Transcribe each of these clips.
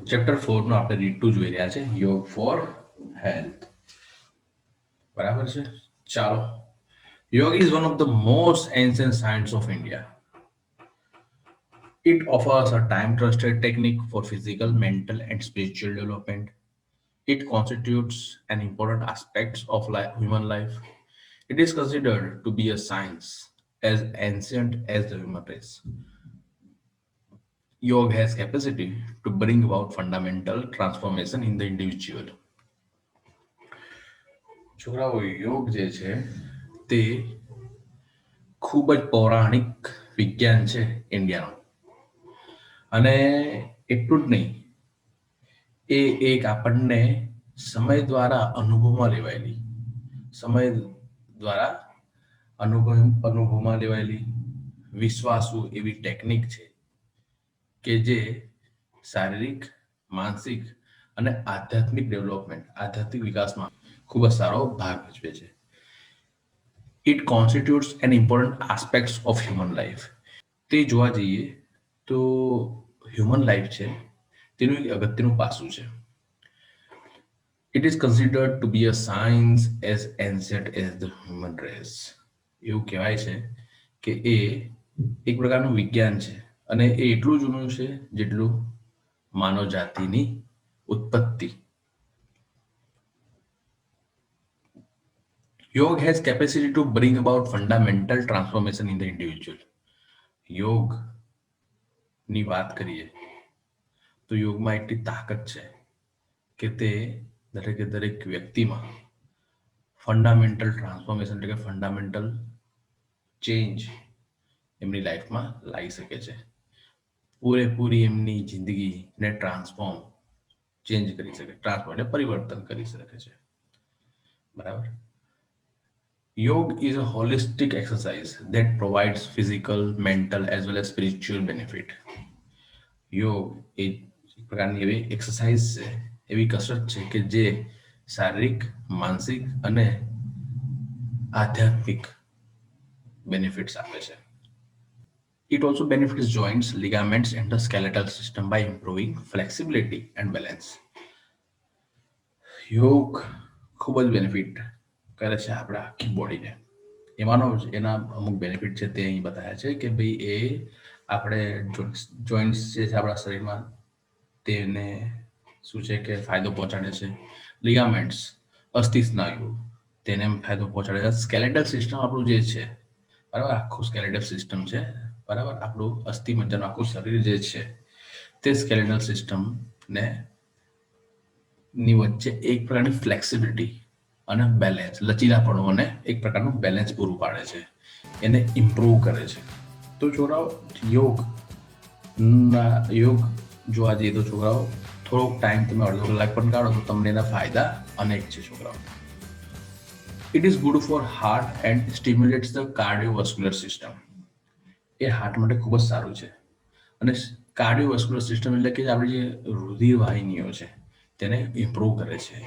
Chapter 4 નો આપણે read 2 જોઈ રહ્યા છે, યોગ ફોર હેલ્થ. બરાબર છે. ચાલો. Yoga is one of the most ancient science of India. It offers a time-trusted technique for physical, mental, and spiritual development. It constitutes an important aspect of human life. It is considered to be a science as ancient as the human race. Yoga has capacity to bring about fundamental transformation in the individual. છોકરાઓ યોગ જે છે તે ખૂબ જ પૌરાણિક વિજ્ઞાન છે ઇન્ડિયાનું. અને એટલું જ નહીં, એ એક આપણને સમય દ્વારા અનુભવમાં લેવાયેલી સમય દ્વારા અનુભવમાં લેવાયેલી વિશ્વાસુ એવી ટેકનિક છે કે જે શારીરિક, માનસિક અને આધ્યાત્મિક વિકાસમાં ખૂબ જ સારો ભાગ ભજવે છે. It constitutes an important aspects of human life. તે જોવા જઈએ તો હ્યુમન લાઈફ છે તેનું એક અગત્યનું પાસું છે. It is considered to be a science as ancient as the human race. એવું કહેવાય છે કે એ એક પ્રકારનું વિજ્ઞાન છે અને એ એટલું જૂનું છે જેટલું માનવ જાતિની ઉત્પત્તિ. યોગ has capacity to bring about fundamental transformation in the individual. યોગની વાત કરીએ તો યોગમાં એટલી તાકાત છે કે તે દરેક વ્યક્તિમાં ફંડામેન્ટલ ટ્રાન્સફોર્મેશન એટલે કે ફંડામેન્ટલ ચેન્જ એમની લાઈફમાં લાવી શકે છે. પૂરેપૂરી એમની જિંદગીને ચેન્જ કરી શકે, ટ્રાન્સફોર્મ એટલે પરિવર્તન કરી શકે છે. બરાબર. Yoga is a holistic exercise that provides physical, mental as well as spiritual benefit. યોગ એ એક પ્રકારની એવી એક્સરસાઇઝ છે, એવી કસરત છે કે જે શારીરિક, માનસિક અને આધ્યાત્મિક બેનિફિટ્સ આપે છે. It also benefits joints, ligaments, and the skeletal system by improving flexibility and balance. યોગ ખૂબ જ બેનિફિટ કરે છે આપણા આખી બોડીને. એના અમુક બેનિફિટ છે તે અહીં બતાવ્યા છે કે ભાઈ એ આપણે જોઈન્ટ્સ જે છે આપણા શરીરમાં તેને શું છે કે ફાયદો પહોંચાડે છે. લિગામેન્ટ્સ, અસ્થિ સ્નાયુ, તેને ફાયદો પહોંચાડે છે. સ્કેલેટલ સિસ્ટમ આપણું જે છે, બરાબર, આખું સ્કેલેટલ સિસ્ટમ છે, બરાબર, આપણું અસ્થિ મજ્જાનું આખું શરીર જે છે તે સ્કેલેટલ સિસ્ટમને ની વચ્ચે એક પ્રકારની ફ્લેક્સિબિલિટી અને બેલેન્સ, લચીલાપણું અને એક પ્રકારનું બેલેન્સ પૂરું પાડે છે, એને ઇમ્પ્રૂવ કરે છે. તો છોકરાઓ યોગ જોવા જઈએ તો છોકરાઓ થોડોક ટાઈમ તમે અડધો કલાક પણ કાઢો તો તમને એના ફાયદા અનેક છે છોકરાઓ. It is good for heart and stimulates the cardiovascular system. એ હાર્ટ માટે ખૂબ જ સારું છે. અને કાર્ડિયોવાસ્ક્યુલર સિસ્ટમ એટલે કે આપણી જે રુધિર વાહિનીઓ છે તેને ઇમ્પ્રૂવ કરે છે,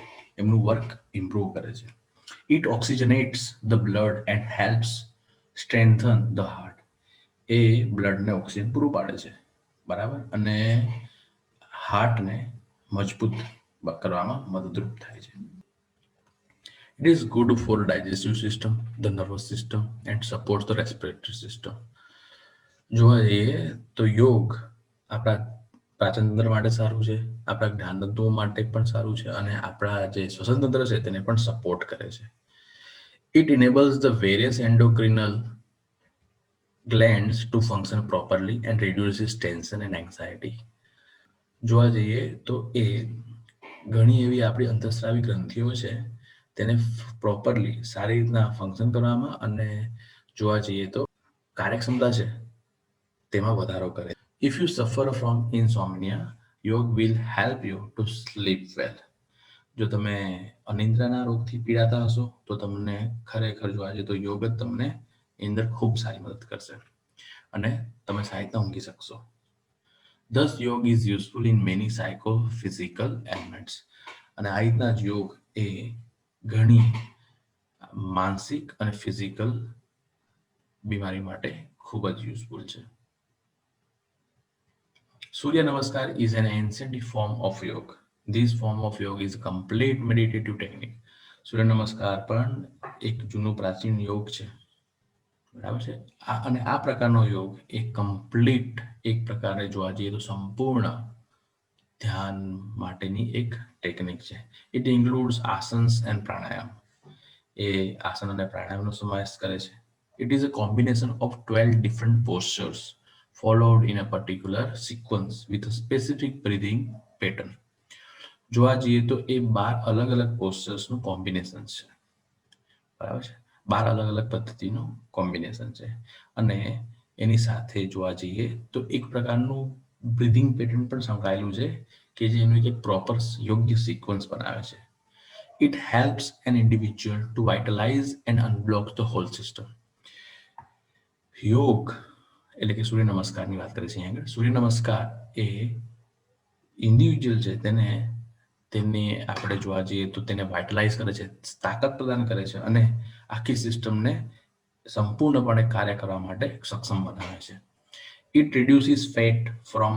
એમનું વર્ક ઇમ્પ્રૂવ કરે છે. It oxygenates the blood and helps strengthen the heart. એ બ્લડને ઓક્સિજન પૂરું પાડે છે, બરાબર, અને હાર્ટને મજબૂત કરવામાં મદદરૂપ થાય છે. It is good for digestive system, the nervous system, and supports the respiratory system. જોવા જઈએ તો યોગ આપણા પાચન તંત્ર માટે સારું છે, આપણા જ્ઞાન તંતુઓ માટે પણ સારું છે અને આપણા જે શ્વસન તંત્ર છે તેને પણ સપોર્ટ કરે છે. It enables the various endocrinal glands to function properly and reduces tension and anxiety. જોવા જઈએ તો એ ઘણી એવી આપણી અંતઃસ્રાવી ગ્રંથિઓ છે તેને પ્રોપરલી સારી રીતના ફંક્શન કરવામાં અને જોવા જઈએ તો કાર્યક્ષમતા છે તેમાં વધારો કરે. If you suffer from insomnia, yoga will help you to sleep well. જો તમે અનિદ્રાના રોગથી પીડાતા હશો તો તમને ખરેખર જોવા જઈએ તો યોગ જ તમને અંદર ખૂબ સારી મદદ કરશે અને તમે સારી રીતના ઊંઘી શકશો. Thus, યોગ is useful in many psychophysical ailments. અને આ રીતના જ યોગ એ ઘણી માનસિક અને ફિઝિકલ બીમારી માટે ખૂબ જ યુઝફુલ છે. Surya Namaskar is an ancient form of yoga. This form of yoga is a complete meditative technique. સૂર્ય નમસ્કાર પણ એક જૂનું પ્રાચીન યોગ છે, બરાબર છે. અને આ પ્રકારનો યોગ એક કમ્પ્લીટ, એક પ્રકારે જોવા જઈએ તો સંપૂર્ણ ધ્યાન માટેની એક ટેકનિક છે. It includes asanas and pranayama. એ આસન અને પ્રાણાયામનો સમાવેશ કરે છે. It is a combination of 12 different postures followed in a particular sequence with a specific breathing pattern. જોવા જઈએ તો એ 12 અલગ અલગ પોસ્ચર્સનું કોમ્બિનેશન છે, બરાબર છે. 12 અલગ અલગ પદ્ધતિનું કોમ્બિનેશન છે અને એની સાથે જોવા જઈએ તો એક પ્રકારનું બ્રીધિંગ પેટર્ન પણ સંકળાયેલું છે કે જે એનું એક પ્રોપર યોગ્ય સિક્વન્સ બનાવે છે. It helps an individual to vitalize and unblock the whole system. યોગ એટલે કે સૂર્ય નમસ્કારની વાત કરીએ છીએ અહીંયા આગળ. સૂર્ય નમસ્કાર એ ઇન્ડિવિજ્યુઅલ છે તેને આપણે જોવા જઈએ તો તેને વાઇટલાઇઝ કરે છે, તાકાત પ્રદાન કરે છે અને આખી સિસ્ટમને સંપૂર્ણપણે કાર્ય કરવા માટે સક્ષમ બનાવે છે. It reduces fat from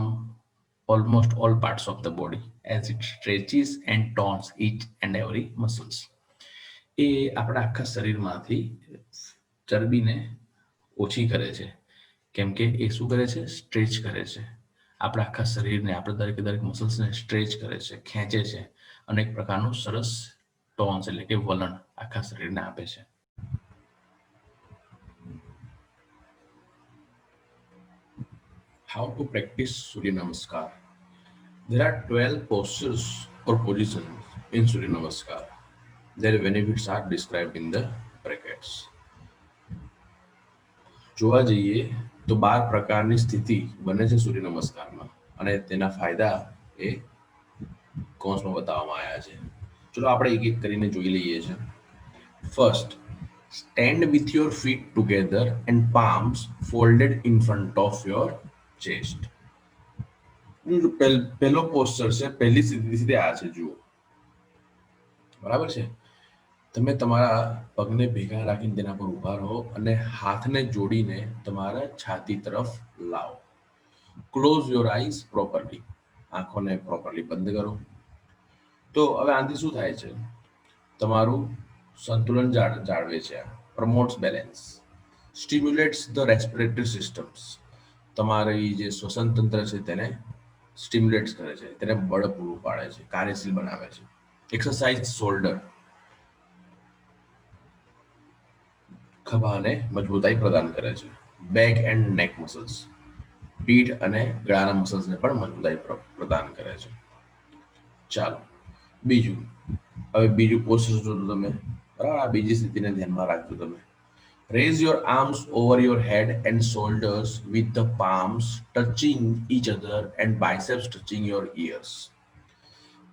almost all parts of the body as it stretches and tones each and every muscles. એ આપણા આખા શરીરમાંથી ચરબીને ઓછી કરે છે, કેમ કે એ શું કરે છે? સ્ટ્રેચ કરે છે. આપણા આખા શરીરને, આપણે દરેક મસલ્સને સ્ટ્રેચ કરે છે, ખેંચે છે અને એક પ્રકારનું સરસ ટોન્સ એટલે કે વલણ આખા શરીરને આપે છે. How to practice Surya Namaskar? There are 12 postures or positions in Surya Namaskar. Their benefits are described in the brackets. જોવા જઈએ તો 12 પ્રકારની સ્થિતિ બને છે સૂર્ય નમસ્કારમાં અને તેના ફાયદા એ કૌંસમાં બતાવવામાં આવ્યા છે. ચલો આપણે એક એક કરીને જોઈ લઈએ છે. First, stand with your feet together and palms folded in front of your chest. પહેલો પોસ્ચર છે, પહેલી સ્થિતિ આ છે, જુઓ, બરાબર છે. તમે તમારા પગને ભેગા રાખીને તેના પર ઊભા રહો અને હાથને જોડીને તમારા છાતી તરફ લાવો. Close your eyes properly. આંખોને પ્રોપરલી બંધ કરો. તો હવે આનાથી શું થાય છે? તમારું સંતુલન જાળવે છે. પ્રમોટ્સ બેલેન્સ, સ્ટિમ્યુલેટ્સ ધ રેસ્પિરેટરી સિસ્ટમ્સ. તમારી જે શ્વસન તંત્ર છે તેને સ્ટિમ્યુલેટ્સ કરે છે, તેને બળ પૂરું પાડે છે, કાર્યશીલ બનાવે છે. એક્સરસાઇઝ શોલ્ડર, ખભાને મજબૂતાઈ પ્રદાન કરે છે. બેક એન્ડ નેક મસલ્સ, પીઠ અને ગળાના મસલ્સને પણ મજબૂતાઈ પ્રદાન કરે છે. ચાલો બીજું, હવે બીજું પોસ્ચર જોજો તમે, બરાબર. આ બીજી સ્થિતિને ધ્યાનમાં રાખજો તમે. Raise your arms over your head and shoulders with the palms touching each other and biceps touching your ears.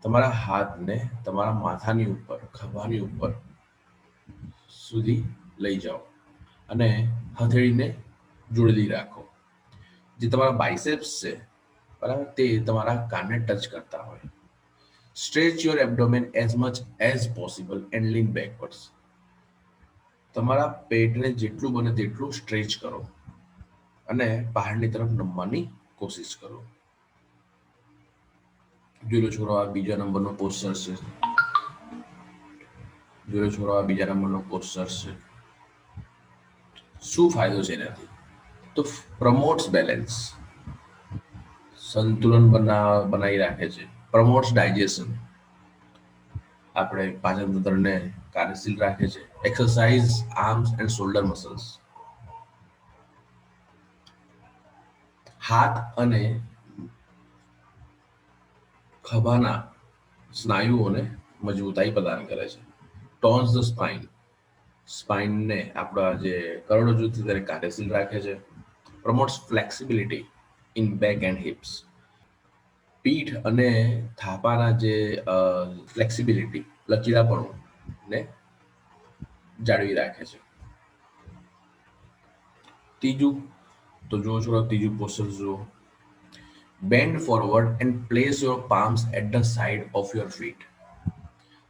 તમારા હાથને તમારા માથાની ઉપર, ખભાની ઉપર સુધી લઈ જાઓ અને હથેળીને જોડેલી રાખો. જે તમારા બાઇસેપ્સ છે, બરાબર, તે તમારા કાનને ટચ કરતા હોય. Stretch your abdomen as much as possible and lean backwards. તમારા પેટને જેટલું બને તેટલું સ્ટ્રેચ કરો અને બહારની તરફ નમવાની કોશિશ કરો. જોઈ લો છોરો, આ બીજા નંબરનો પોસ્ચર છે. જોઈ લો છોરો, આ બીજા નંબરનો પોસ્ચર છે. શું ફાયદો છે એનાથી? તો પ્રમોટ્સ બેલેન્સ, સંતુલન બનાવી રાખે છે. પ્રમોટ્સ ડાયજેશન, આપણે પાચન તંત્રને કાર્યશીલ રાખે છે. Exercise arms and shoulder muscles, હાથ અને ખભાના સ્નાયુઓને મજબૂતાઈ પ્રદાન કરે છે. ટોન્સ ધ સ્પાઇન, સ્પાઇનને, આપણા જે કરોડરજ્જુ છે તેને કાર્યશીલ રાખે છે. Promotes flexibility in back and hips, પીઠ અને થાપાના જે ફ્લેક્સિબિલિટી, લચીલાપણું ને જાળવી રાખે છે. ત્રીજું, તો જુઓ છો, ત્રીજું પોસ્ચર જુઓ. Bend forward and place your palms at the side of your feet.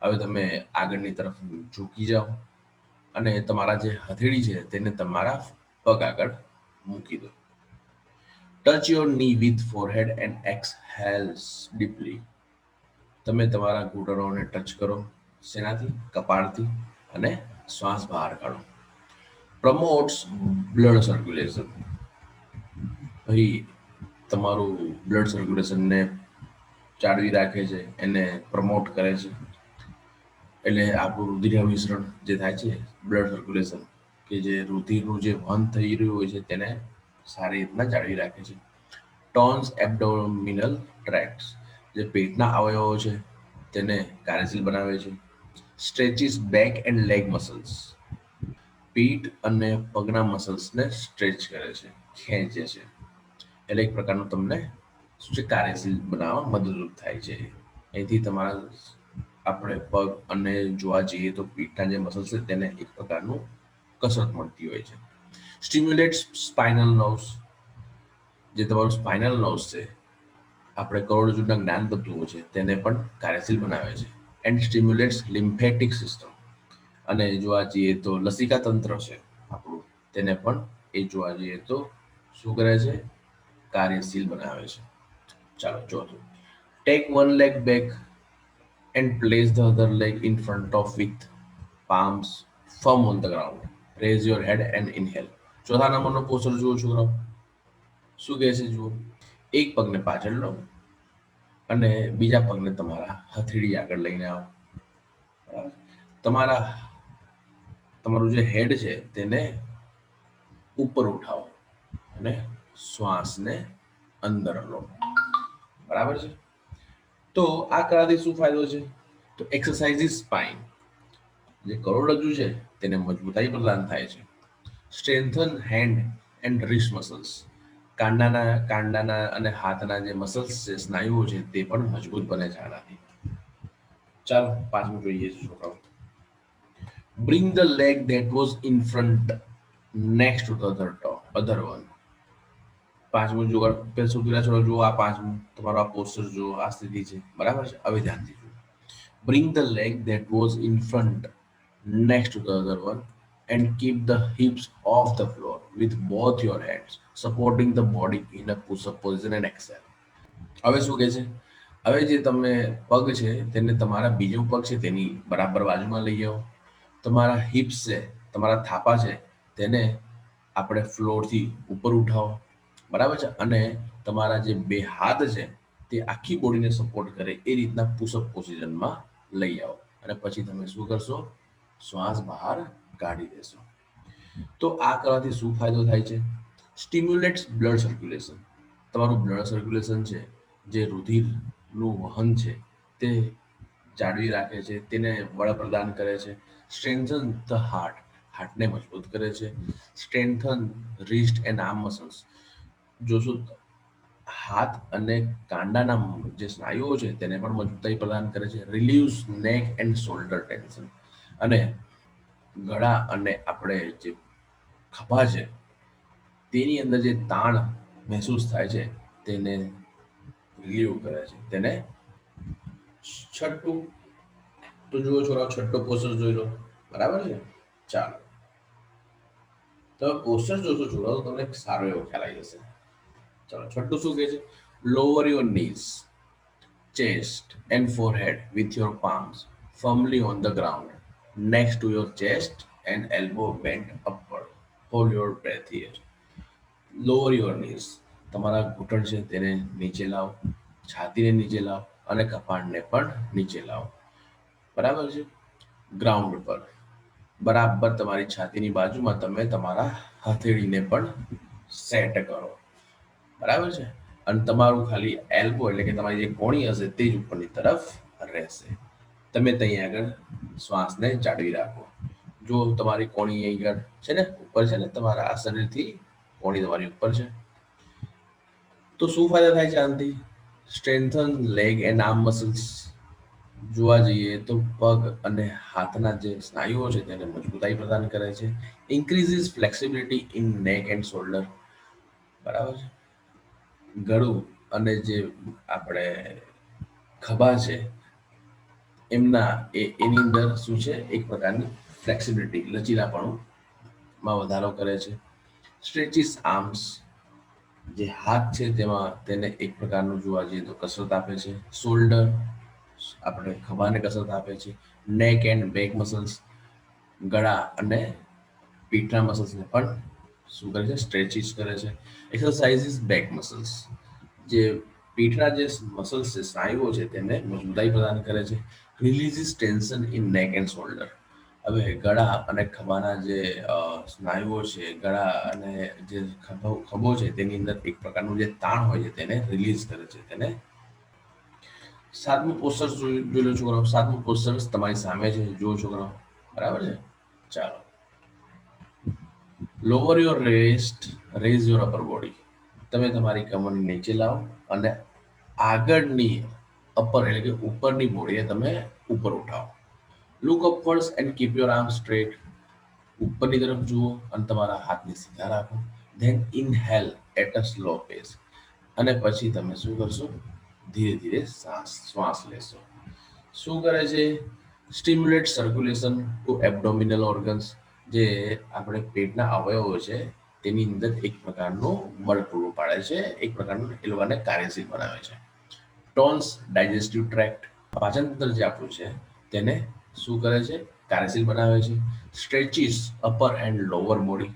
હવે તમે આગળની તરફ ઝૂકી જાઓ અને તમારા જે હથેળી છે તેને તમારા પગ આગળ મૂકી દો. ટચ યોર ની વિથ ફોરહેડ એન્ડ એક્સહેલ્સ ડીપલી. તમે તમારા ઘૂંટણોને ટચ કરો, શેનાથી? કપાળથી, અને શ્વાસ બહાર કાઢો. પ્રમોટ્સ બ્લડ સર્ક્યુલેશન. ભાઈ તમારું બ્લડ સર્ક્યુલેશનને જાળવી રાખે છે, એને પ્રમોટ કરે છે. એટલે આપણું રુધિર મિશ્રણ જે થાય છે, બ્લડ સર્ક્યુલેશન, કે જે રુધિરનું જે વહન થઈ રહ્યું હોય છે તેને સારી રીતના જાળવી રાખે છે. ટોન્સ એબડોમિનલ ટ્રેક્ટ્સ, જે પેટના અવયવો છે તેને કાર્યશીલ બનાવે છે. સ્ટ્રેચિસ બેક એન્ડ લેગ મસલ્સ, પીઠ અને પગના મસલ્સને સ્ટ્રેચ કરે છે, ખેંચે છે. એટલે એક પ્રકારનું તમને શું છે, કાર્યશીલ બનાવવા મદદરૂપ થાય છે. અહીંથી તમારા આપણે પગ અને જોવા જઈએ તો પીઠના જે મસલ્સ છે તેને એક પ્રકારનું કસરત મળતી હોય છે. સ્ટિમ્યુલેટ્સ સ્પાઇનલ નર્વ્સ, જે તમારું સ્પાઇનલ નર્વ્સ છે, આપણે કરોડરજ્જુના જ્ઞાન તત્વો છે તેને પણ કાર્યશીલ બનાવે છે. એન્ડ સ્ટિમ્યુલેટ્સ લિમ્ફેટિક સિસ્ટમ, અને જોવા જઈએ તો લસિકા તંત્ર છે આપણું, તેને પણ એ જોવા જઈએ તો શું કરે છે, કાર્યશીલ બનાવે છે. ચાલો ચોથું, take one leg back and place the other leg in front of with palms firm on the ground. Raise your head and inhale. ચોથા નંબરનો પોસ્ચર જુઓ છોકરાઓ, શું કહે છે જુઓ. એક પગને પાછળ લો અને બીજા પગને તમારા હથેળી આગળ લઈને આવો. તમારા તમારું જે હેડ છે તેને ઉપર ઉઠાવો અને શ્વાસને અંદર લો. બરાબર છે. તો આ કરવાથી શું ફાયદો છે? તો એક્સરસાઇઝ સ્પાઇન, જે કરોડરજ્જુ છે તેને મજબૂતાઈ પ્રદાન થાય છે. Strengthen hand and wrist muscles, કાંડાના અને હાથના જે મસલ્સ છે, સ્નાયુઓ છે, તે પણ મજબૂત બને છે આનાથી. ચાલો પાછું જોઈએ છે છોકરાઓ. Bring the leg that was in front next to the other one. પાંચમું જો પેલું પેલા છોડો જુઓ, આ પાંચમું તમારો આ પોસ્ટર જુઓ, આ સ્થિતિ છે. બરાબર છે. હવે ધ્યાનથી જુઓ. Bring the leg that was in front next to the other one and keep the hips off the floor with both your hands, supporting the body in a push-up position and exhale. હવે શું કહે છે? હવે જે તમે પગ છે તેને તમારા બીજો પગ છે તેની બરાબર બાજુમાં લઈ આવો. તમારા હિપ્સ છે, તમારા થાપા છે, તેને આપણે ફ્લોરથી ઉપર ઉઠાવો. બરાબર છે. અને તમારા જે બે હાથ છે તે આખી બોડીને સપોર્ટ કરે એ રીતના પુશઅપ પોઝિશનમાં લઈ આવો. અને પછી તમે શું કરશો? શ્વાસ બહાર કાઢી દેશો. તો આ કરવાથી શું ફાયદો થાય છે? સ્ટિમ્યુલેટ્સ બ્લડ સર્ક્યુલેશન. તમારું બ્લડ સર્ક્યુલેશન છે, જે રુધિરનું વહન છે તે જાળવી રાખે છે, તેને બળ પ્રદાન કરે છે. સ્ટ્રેન્થન ધ હાર્ટ, હાર્ટને મજબૂત કરે છે. Strengthen wrist and arm muscles, જોશો હાથ અને કાંડાના જે સ્નાયુઓ છે તેને પણ મજબૂતાઈ પ્રદાન કરે છે. રિલીવ્સ નેક એન્ડ શોલ્ડર ટેન્શન, અને ગળા અને આપણે જે ખભા છે તેની અંદર જે તાણ મહેસૂસ થાય છે તેને રિલીવ કરે છે. તેને છઠ્ઠું તો જુઓ છોરાઓ, છઠ્ઠો પોસ્ટર જોઈ લો. બરાબર છે. ચાલો તમે પોસ્ટર જોશો છોરાઓ, તમને સારો એવો ખ્યાલ આવી જશે. ચાલો છઠ્ઠું શું કહે છે? Lower your knees, chest and forehead with your palms firmly on the ground next to your chest and elbow bent upward. Hold your breath here. Lower your knees. તમારા ઘૂંટણ છે તેને નીચે લાવો, છાતીને નીચે લાવો અને કપાળને પણ નીચે લાવો. બરાબર છે. ગ્રાઉન્ડ પર બરાબર તમારી છાતીની બાજુમાં તમે તમારા હથેળીને પણ સેટ કરો. બરાબર છે. અને તમારું ખાલી એલ્બો એટલે કે તમારી જે કોણી હશે તે જ ઉપરની તરફ રહેશે. તમે ત્યાં આગળ શ્વાસને જાળવી રાખો. જો તમારી કોણી અહીં આગળ છે ને, ઉપર છે ને, તમારા આ શરીરથી કોણી તમારી ઉપર છે. તો શું ફાયદા થાય છે આનાથી? Strengthen leg and arm muscles, જોવા જઈએ તો પગ અને હાથના જે સ્નાયુઓ છે તેને મજબૂતાઈ પ્રદાન કરે છે. ઇન્ક્રીઝિસ ફ્લેક્સિબિલિટી ઇન નેક એન્ડ શોલ્ડર. બરાબર છે. ગળું અને જે આપણે ખભા છે એની અંદર શું છે, એક પ્રકારની ફ્લેક્સિબિલિટી, લચીલાપણું માં વધારો કરે છે. સ્ટ્રેચિસ આર્મ્સ, જે હાથ છે તેમાં તેને એક પ્રકારનું જોવા જઈએ તો કસરત આપે છે. શોલ્ડર આપણે ખભાને કસરત આપે છે. નેક એન્ડ બેક મસલ્સ ગળા અને પીઠના મસલ્સને પણ શું કરે છે, સ્ટ્રેચિસ કરે છે. એક્સરસાઇઝિસ બેક મસલ્સ, જે પીઠના જે મસલ્સ છે, સ્નાયુઓ છે, તેને મજબૂતાઈ પ્રદાન કરે છે. રિલીઝિસ ટેન્શન ઇન નેક એન્ડ શોલ્ડર. હવે ગળા અને ખભાના જે સ્નાયુઓ છે, ગળા અને જે ખભો છે તેની અંદર એક પ્રકારનું જે તાણ હોય છે તેને રિલીઝ કરે છે. તેને સાતમું પોસ્ચર જોઈ લો છોકરાઓ. સાતમું પોસ્ચર તમારી સામે છે, જુઓ છોકરાઓ, બરાબર છે. ચાલો, lower your rest, rays your upper body. તમે તમારી કમરને નીચે લાવો અને આગળની અપર એટલે કે ઉપરની બોડીને તમે ઉપર ઉઠાવો. Look upwards and keep your arm straight. ઉપરની તરફ જુઓ અને તમારા હાથને સીધા રાખો. Then inhale at a slow pace. અને પછી તમે શું કરશો? ધીરે ધીરે શ્વાસ લેશો. શું કરે છે? Stimulate circulation to abdominal organs. જે આપણે પેટના અવયવો છે તેની અંદર એક પ્રકારનું બળ પૂરું પાડે છે, એક પ્રકારનું એ લોકોને કાર્યશીલ બનાવે છે. ટોન્સ ડાયજેસ્ટિવ ટ્રેક્ટ, પાચન તંત્ર જે આપણું છે તેને શું કરે છે? કાર્યશીલ બનાવે છે. સ્ટ્રેચિસ અપર એન્ડ લોઅર બોડી.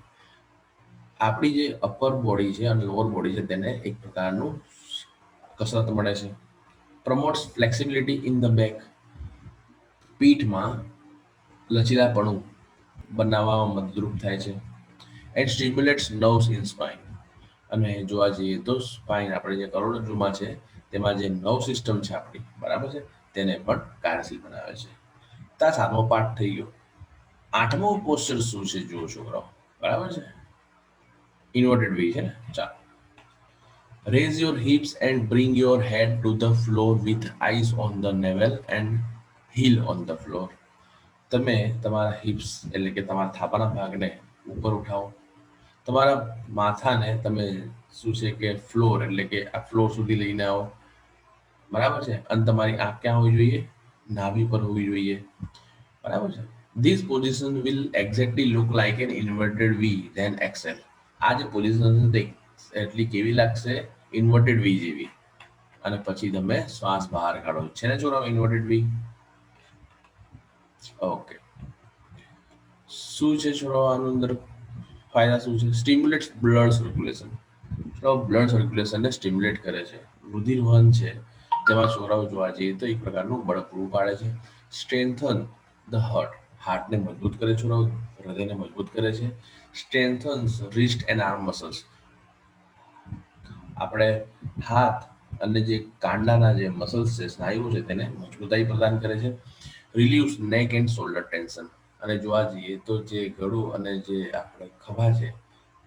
આપણી જે અપર બોડી છે અને લોઅર બોડી છે તેને એક પ્રકારનું કસરત મળે છે. Promotes flexibility in the back. પીઠમાં લચીલાપણું બનાવવામાં મદદરૂપ થાય છે. And stimulates nerves in spine. અને જોવા જઈએ તો સ્પાઇન આપણે જે કરોડરજ્જુમાં છે તેમાં જે નર્વ સિસ્ટમ છે આપણી, બરાબર છે, તેને પણ કાર્યશીલ બનાવે છે. તો આ સાતમો પાઠ થઈ ગયો. આઠમો પોસ્ચર શું છે જુઓ છોકરાઓ, બરાબર છે. ઇન્વર્ટેડ વી છે ને. ચાલો, raise your hips and bring your head to the floor with eyes on the navel and heel on the floor. તમે તમારા હિપ્સ એટલે કે તમારા થાપાના ભાગને ઉપર ઉઠાવો. તમારા માથાને તમે શું છે કે ફ્લોર એટલે કે આ ફ્લોર સુધી લઈને આવો, બરાબર છે. અને તમારી આંખ ક્યાં હોવી જોઈએ? નાભી પર હોવી જોઈએ, બરાબર છે. This position will exactly look like an inverted V then exhale. આ જે પોઝિશન છે એટલી કેવી લાગશે? ઇન્વર્ટેડ વી જેવી. અને પછી તમે શ્વાસ બહાર કાઢો. છે ને છોકરાઓ ઇન્વર્ટેડ વી? ઓકે. શું છે છોકરાઓ આનું અંદર ફાયદા શું છે? સ્ટિમ્યુલેટ્સ બ્લડ સર્ક્યુલેશન. છોકરાઓ બ્લડ સર્ક્યુલેશનને સ્ટિમ્યુલેટ કરે છે. રુધિર વહન છે તેમાં છોકરાઓ જોવા જઈએ તો એક પ્રકારનું બળ પૂરું પાડે છે. Strengthen the heart. હાર્ટને મજબૂત કરે છોકરાઓ, હૃદયને મજબૂત કરે છે. સ્ટ્રેન્થન્સ રિસ્ટ એન્ડ આર્મ મસલ્સ. આપણે હાથ અને જે કાંડાના જે મસલ્સ છે, સ્નાયુઓ છે, તેને મજબૂતાઈ પ્રદાન કરે છે. રિલીવ્સ નેક એન્ડ શોલ્ડર ટેન્શન. અને જોવા જઈએ તો જે ગળું અને જે આપણે ખભા છે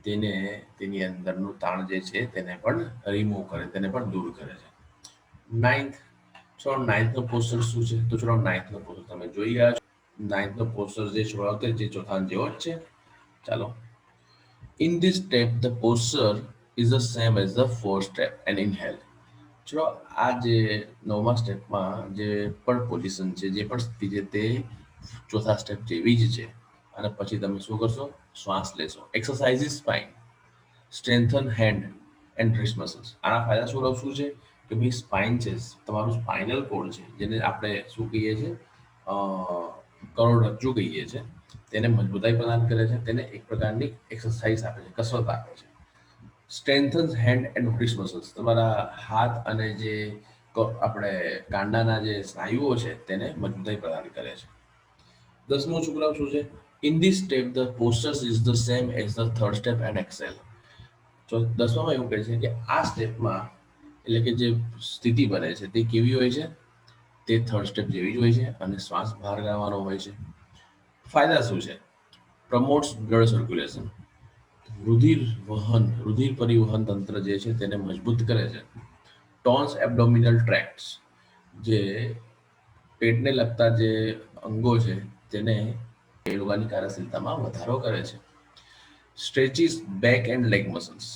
તેને તેની અંદરનું તાણ જે છે તેને પણ રિમૂવ કરે, તેને પણ દૂર કરે છે. નાઇન્થ, ચલો નાઇન્થનો પોસ્ચર શું છે? તો ચલો નાઇન્થનો પોસ્ચર તમે જોઈ ગયા છો. નાઇન્થનો પોસ્ચર જે છોડાવતો જે ચોથા જેવો જ છે. ચાલો, in this step the posture is the same as the fourth step and inhale. ચલો આ જે નવમા સ્ટેપમાં જે પણ પોઝિશન છે, જે પણ સ્થિતિ છે તે ચોથા સ્ટેપ જેવી જ છે. અને પછી તમે શું કરશો? શ્વાસ લેશો. Exercises spine, strengthen hand and wrist muscles. આના ફાયદા શું છે કે ભાઈ સ્પાઇન છે, તમારું સ્પાઇનલ કોડ છે, જેને આપણે શું કહીએ છીએ? કરોડરજ્જુ કહીએ છીએ, તેને મજબૂતાઈ પ્રદાન કરે છે. તેને એક પ્રકારની એક્સરસાઇઝ આપે છે, કસરત આપે છે. સ્ટ્રેન્થન્સ હેન્ડ એન્ડ રિસ્ટ મસલ્સ. તમારા હાથ અને જે આપણે કાંડાના જે સ્નાયુઓ છે તેને મજબૂતાઈ પ્રદાન કરે છે. દસમો છોકરાઓ શું છે? In this step the postures is the same as the third step and exhale. તો દસમામાં એવું કહે છે કે આ સ્ટેપમાં એટલે કે જે સ્થિતિ બને છે તે કેવી હોય છે? તે થર્ડ સ્ટેપ જેવી જ હોય છે અને શ્વાસ બહાર કાઢવાનો હોય છે. ફાયદા શું છે? પ્રમોટ્સ બ્લડ સર્ક્યુલેશન. રુધિર પરિવહન તંત્ર જે છે તેને મજબૂત કરે છે. Tones abdominal tracts. જે પેટને લગતા જે અંગો છે તેને એ લોકોની કાર્યશીલતામાં વધારો કરે છે. સ્ટ્રેચિસ બેક એન્ડ લેગ મસલ્સ.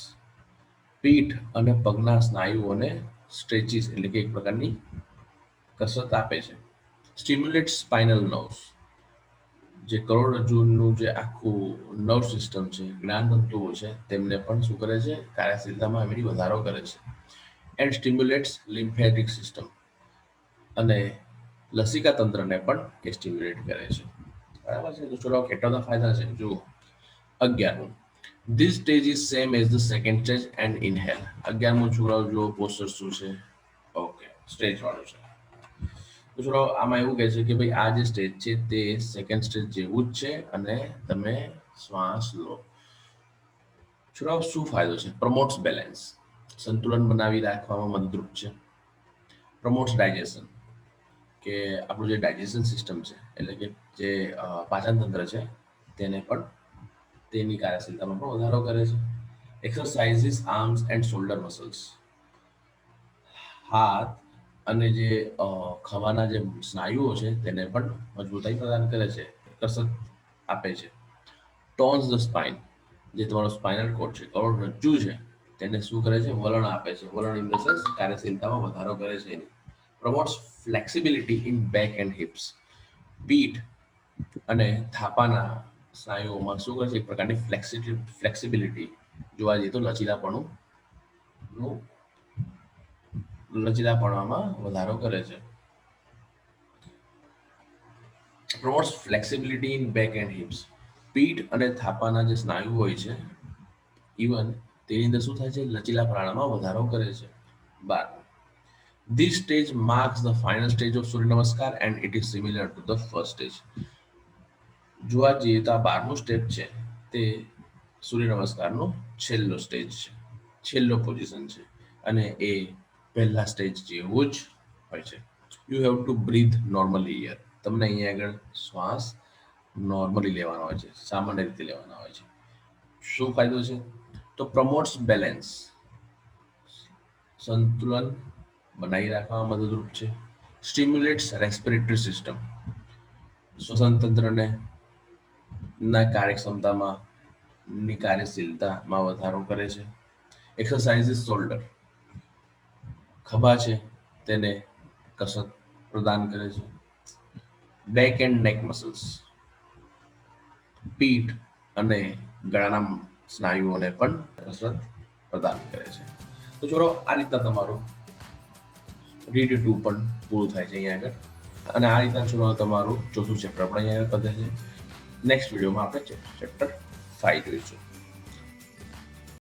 પીઠ અને પગના સ્નાયુઓને સ્ટ્રેચિસ એટલે કે એક પ્રકારની કસરત આપે છે. Stimulate spinal nerves. જે કરોડરજ્જુનું જે આખું નર્વ સિસ્ટમ છે, જ્ઞાનતંતુઓ છે, તેમને પણ શું કરે છે, કાર્યશીલતામાં એમની વધારો કરે છે. એન્ડ સ્ટિમ્યુલેટ્સ લિમ્ફેટિક સિસ્ટમ, અને લસિકા તંત્રને પણ એ સ્ટિમ્યુલેટ કરે છે. બરાબર છે. તો ચલો કેટલા બધા ફાયદા છે જુઓ. 11. This stage is same as the second stage and inhale. 11મું છોકરાઓ જુઓ પોસ્ટર શું છે. ઓકે, સ્ટેજ વાળું છે. તો ચલો આમાં એવું કહે છે કે ભાઈ આ જે સ્ટેજ છે તે સેકન્ડ સ્ટેજ જેવું જ છે, અને તમે શ્વાસ લો. છોકરાઓ શું ફાયદો છે? પ્રમોટ્સ બેલેન્સ, સંતુલન બનાવી રાખવામાં મદદરૂપ છે. પ્રમોટ્સ ડાયજેશન, કે આપણું જે ડાયજેશન સિસ્ટમ છે, એટલે કે જે પાચન તંત્ર છે, તેને પણ તેની કાર્યશીલતામાં પણ વધારો કરે છે. એક્સરસાઇઝિસ આર્મ્સ એન્ડ શોલ્ડર મસલ્સ, હાથ અને જે ખભાના જે સ્નાયુઓ છે તેને પણ મજબૂતાઈ પ્રદાન કરે છે, કસરત આપે છે. ટોન્સ ધ સ્પાઇન, જે તમારો સ્પાઇનલ કોડ છે, કરોડરજ્જુ છે, તેને શું કરે છે? વલણ આપે છે. વલણ ઇન ધ સેન્સ કાર્યશીલતામાં વધારો કરે છે. Promotes flexibility in back and hips, પીઠ અને થાપાના સ્નાયુઓમાં શું કરે છે? એક પ્રકારની ફ્લેક્સિબિલિટી, જોવા જઈએ તો લચીલાપણામાં વધારો કરે છે. Promotes flexibility in back and hips, પીઠ અને થાપાના જે સ્નાયુ હોય છે, ઇવન તેની અંદર શું થાય છે? લચીલાપણામાં વધારો કરે છે. 12. This stage marks the final stage of Surya Namaskar and it is similar to the first stage. જોવા જઈએ તો આ 12મું સ્ટેપ છે તે સૂર્ય નમસ્કારનો છેલ્લો સ્ટેજ છે, છેલ્લો પોઝિશન છે, અને એ પહેલા સ્ટેજ જેવું જ હોય છે. You have to breathe normally here. તમને અહીંયા આગળ શ્વાસ નોર્મલી લેવાનો હોય છે, સામાન્ય રીતે લેવાના હોય છે. શું ફાયદો છે? તો પ્રમોટ્સ બેલેન્સ, સંતુલન બનાવી રાખવામાં મદદરૂપ છે. સ્ટિમ્યુલેટ્સ રેસ્પિરેટરી સિસ્ટમ, શ્વસન તંત્રને ના કાર્યક્ષમતામાં ની કાર્યશીલતામાં વધારો કરે છે. એક્સરસાઇઝિસ શોલ્ડર, ખભા છે તેને કસરત પ્રદાન કરે છે. બેક એન્ડ નેક મસલ્સ, પીઠ અને ગળાના સ્નાયુઓને પણ કસરત પ્રદાન કરે છે. તો જોડો આ રીતના તમારું રીડ 2 પણ પૂરું થાય છે અહીંયા આગળ, અને આ રીતના જોડો તમારું ચોથું ચેપ્ટર પણ અહીંયા આગળ પતે છે. નેક્સ્ટ વિડીયોમાં આપણે ચેપ્ટર 5 જોઈશું.